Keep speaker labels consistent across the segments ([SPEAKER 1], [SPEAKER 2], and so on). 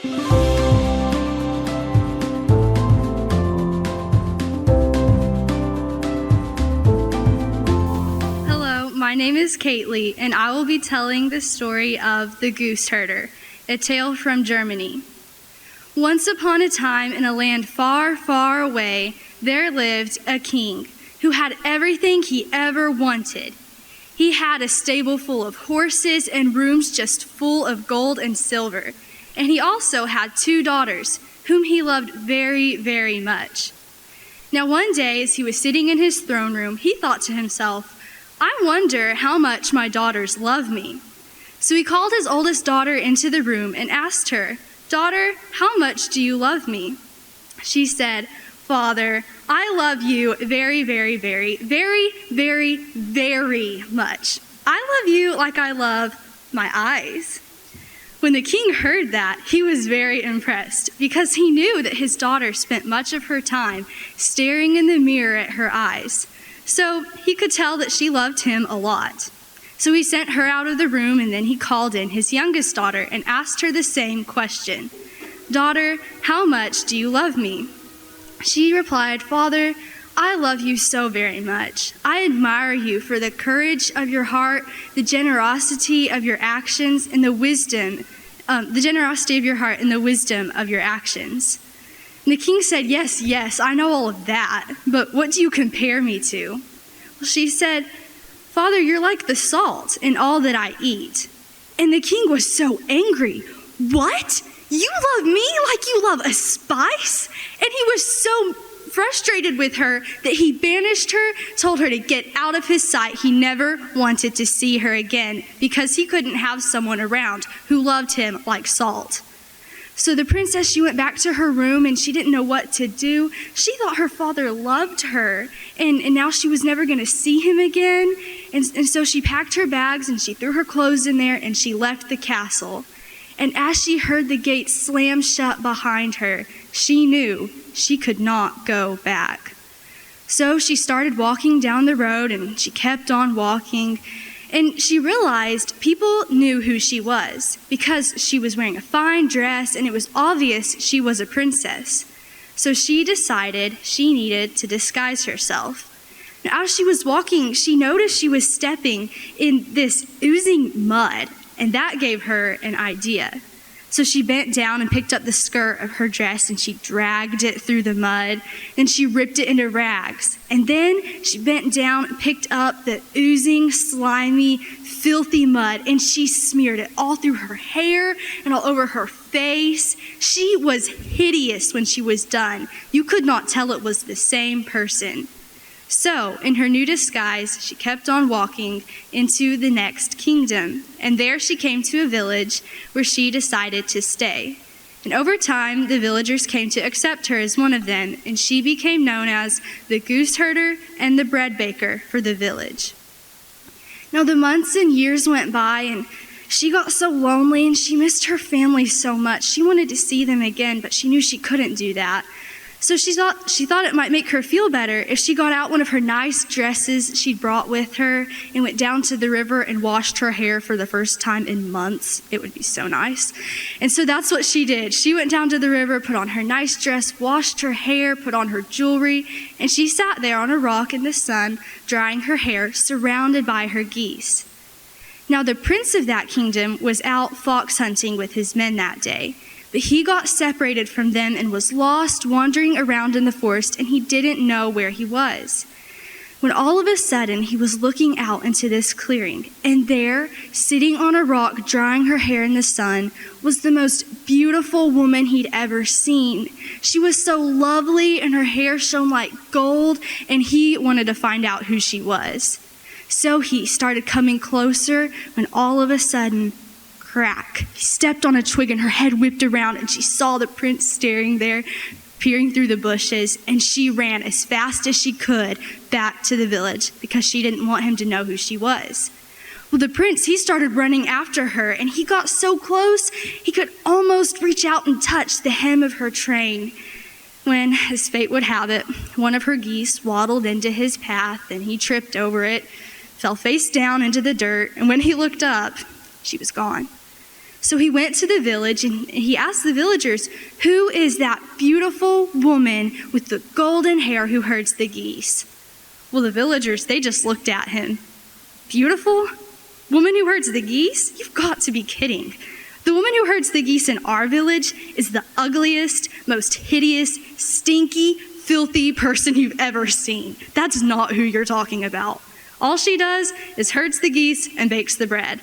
[SPEAKER 1] Hello, my name is Kaitley, and I will be telling the story of the goose herder, a tale from Germany. Once upon a time, in a land far, far away, there lived a king who had everything he ever wanted. He had a stable full of horses and rooms just full of gold and silver. And he also had 2 daughters, whom he loved very, very much. Now one day, as he was sitting in his throne room, he thought to himself, "I wonder how much my daughters love me." So he called his oldest daughter into the room and asked her, "Daughter, how much do you love me?" She said, "Father, I love you very, very, very, very, very, very much. I love you like I love my eyes." When the king heard that, he was very impressed because he knew that his daughter spent much of her time staring in the mirror at her eyes. So he could tell that she loved him a lot. So he sent her out of the room, and then he called in his youngest daughter and asked her the same question. "Daughter, how much do you love me?" She replied, "Father, I love you so very much. I admire you for the courage of your heart, the generosity of your actions, and the generosity of your heart and the wisdom of your actions." And the king said, Yes, I know all of that, but what do you compare me to?" Well, she said, "Father, you're like the salt in all that I eat." And the king was so angry. "What? You love me like you love a spice?" And he was so frustrated with her that he banished her, told her to get out of his sight. He never wanted to see her again because he couldn't have someone around who loved him like salt. So the princess, she went back to her room and she didn't know what to do. She thought her father loved her and now she was never going to see him again. And so she packed her bags and she threw her clothes in there and she left the castle. And as she heard the gate slam shut behind her, she knew she could not go back. So she started walking down the road and she kept on walking. And she realized people knew who she was because she was wearing a fine dress and it was obvious she was a princess. So she decided she needed to disguise herself. Now, as she was walking, she noticed she was stepping in this oozing mud, and that gave her an idea. So she bent down and picked up the skirt of her dress and she dragged it through the mud. Then she ripped it into rags. And then she bent down and picked up the oozing, slimy, filthy mud and she smeared it all through her hair and all over her face. She was hideous when she was done. You could not tell it was the same person. So, in her new disguise, she kept on walking into the next kingdom, and there she came to a village where she decided to stay. And over time, the villagers came to accept her as one of them, and she became known as the goose herder and the bread baker for the village. Now, the months and years went by, and she got so lonely, and she missed her family so much. She wanted to see them again, but she knew she couldn't do that. So she thought it might make her feel better if she got out one of her nice dresses she'd brought with her and went down to the river and washed her hair for the first time in months. It would be so nice. And so that's what she did. She went down to the river, put on her nice dress, washed her hair, put on her jewelry, and she sat there on a rock in the sun, drying her hair, surrounded by her geese. Now the prince of that kingdom was out fox hunting with his men that day. But he got separated from them and was lost, wandering around in the forest, and he didn't know where he was. When all of a sudden he was looking out into this clearing, and there, sitting on a rock, drying her hair in the sun, was the most beautiful woman he'd ever seen. She was so lovely, and her hair shone like gold, and he wanted to find out who she was. So he started coming closer when all of a sudden, crack. He stepped on a twig and her head whipped around and she saw the prince staring there, peering through the bushes, and she ran as fast as she could back to the village because she didn't want him to know who she was. Well, the prince, he started running after her and he got so close he could almost reach out and touch the hem of her train. When, as fate would have it, one of her geese waddled into his path and he tripped over it, fell face down into the dirt, and when he looked up, she was gone. So he went to the village and he asked the villagers, "Who is that beautiful woman with the golden hair who herds the geese?" Well, the villagers, they just looked at him. "Beautiful? Woman who herds the geese? You've got to be kidding. The woman who herds the geese in our village is the ugliest, most hideous, stinky, filthy person you've ever seen. That's not who you're talking about. All she does is herds the geese and bakes the bread."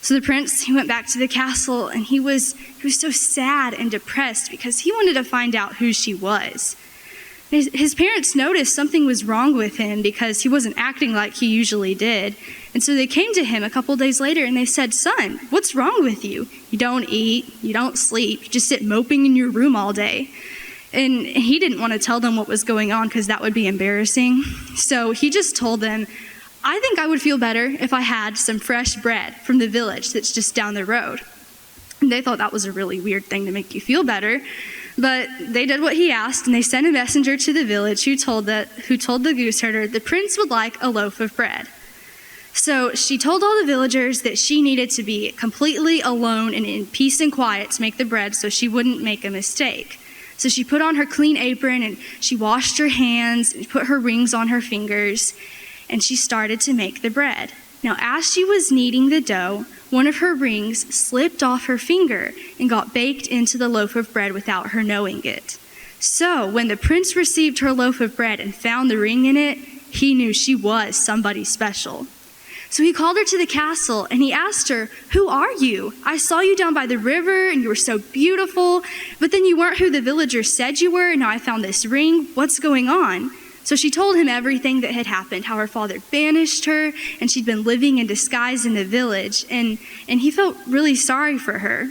[SPEAKER 1] So the prince, he went back to the castle, and he was so sad and depressed because he wanted to find out who she was. His parents noticed something was wrong with him because he wasn't acting like he usually did. And so they came to him a couple days later and they said, "Son, what's wrong with you? You don't eat, you don't sleep, you just sit moping in your room all day." And he didn't want to tell them what was going on because that would be embarrassing. So he just told them, "I think I would feel better if I had some fresh bread from the village that's just down the road." And they thought that was a really weird thing to make you feel better. But they did what he asked, and they sent a messenger to the village who told the goose herder the prince would like a loaf of bread. So she told all the villagers that she needed to be completely alone and in peace and quiet to make the bread so she wouldn't make a mistake. So she put on her clean apron and she washed her hands and put her rings on her fingers, and she started to make the bread. Now, as she was kneading the dough, one of her rings slipped off her finger and got baked into the loaf of bread without her knowing it. So when the prince received her loaf of bread and found the ring in it, he knew she was somebody special. So he called her to the castle and he asked her, "Who are you? I saw you down by the river and you were so beautiful, but then you weren't who the villagers said you were, and now I found this ring. What's going on?" So she told him everything that had happened, how her father banished her and she'd been living in disguise in the village, and he felt really sorry for her.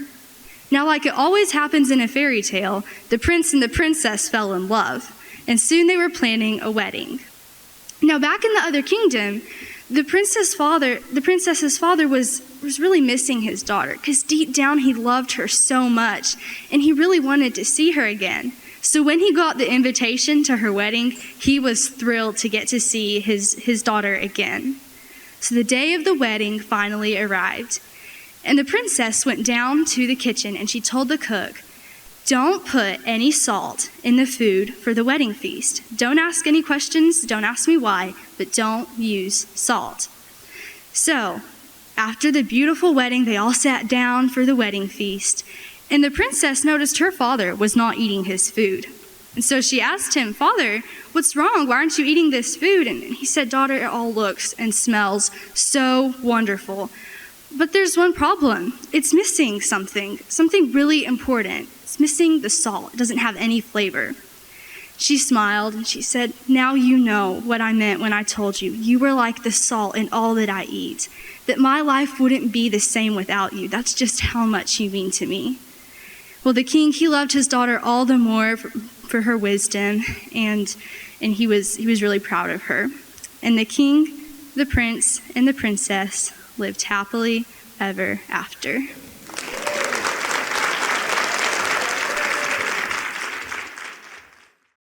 [SPEAKER 1] Now, like it always happens in a fairy tale, the prince and the princess fell in love, and soon they were planning a wedding. Now, back in the other kingdom, the princess's father was really missing his daughter because deep down he loved her so much and he really wanted to see her again. So when he got the invitation to her wedding, he was thrilled to get to see his daughter again. So the day of the wedding finally arrived, and the princess went down to the kitchen and she told the cook, "Don't put any salt in the food for the wedding feast. Don't ask any questions, don't ask me why, but don't use salt." So after the beautiful wedding, they all sat down for the wedding feast. And the princess noticed her father was not eating his food. And so she asked him, "Father, what's wrong? Why aren't you eating this food?" And he said, "Daughter, it all looks and smells so wonderful. But there's one problem. It's missing something really important. It's missing the salt. It doesn't have any flavor." She smiled and she said, "Now you know what I meant when I told you. You were like the salt in all that I eat. That my life wouldn't be the same without you. That's just how much you mean to me." Well, the king, he loved his daughter all the more for her wisdom, and he was really proud of her. And the king, the prince, and the princess lived happily ever after.